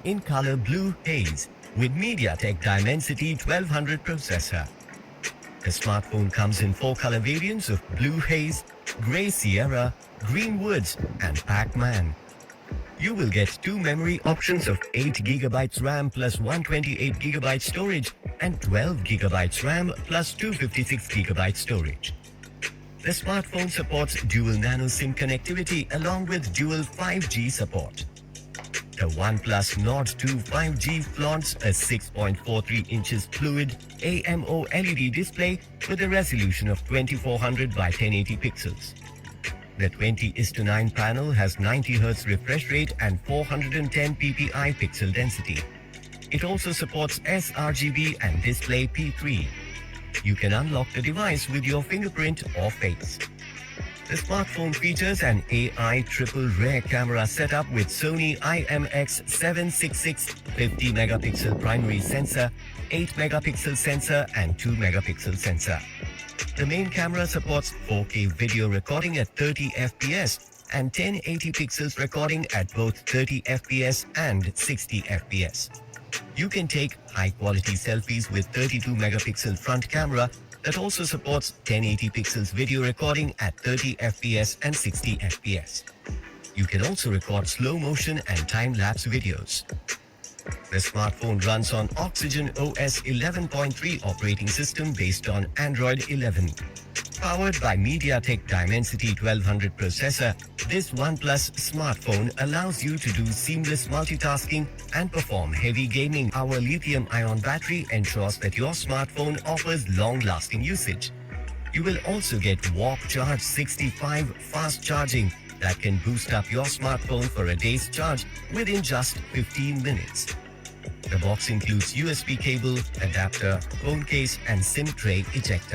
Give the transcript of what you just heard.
in color Blue Haze with MediaTek Dimensity 1200 processor. The smartphone comes in 4 color variants of Blue Haze, Grey Sierra, Green Woods and Pac-Man. You will get 2 memory options of 8GB RAM plus 128GB storage and 12GB RAM plus 256GB storage. The smartphone supports dual nano SIM connectivity along with dual 5G support. The OnePlus Nord 2 5G flaunts a 6.43 inches Fluid AMOLED display with a resolution of 2400 by 1080 pixels. The 20:9 panel has 90 Hz refresh rate and 410 ppi pixel density. It also supports sRGB and Display P3. You can unlock the device with your fingerprint or face. The smartphone features an AI triple rear camera setup with Sony IMX766 50-megapixel primary sensor, 8-megapixel sensor and 2-megapixel sensor. The main camera supports 4K video recording at 30 fps and 1080 pixels recording at both 30 fps and 60 fps. You can take high-quality selfies with 32-megapixel front camera that also supports 1080 pixels video recording at 30 fps and 60 fps. You can also record slow motion and time-lapse videos. The smartphone runs on OxygenOS 11.3 operating system based on Android 11. Powered by MediaTek Dimensity 1200 processor, this OnePlus smartphone allows you to do seamless multitasking and perform heavy gaming. Our lithium-ion battery ensures that your smartphone offers long-lasting usage. You will also get Warp Charge 65 fast charging that can boost up your smartphone for a day's charge within just 15 minutes. The box includes USB cable, adapter, phone case and SIM tray ejector.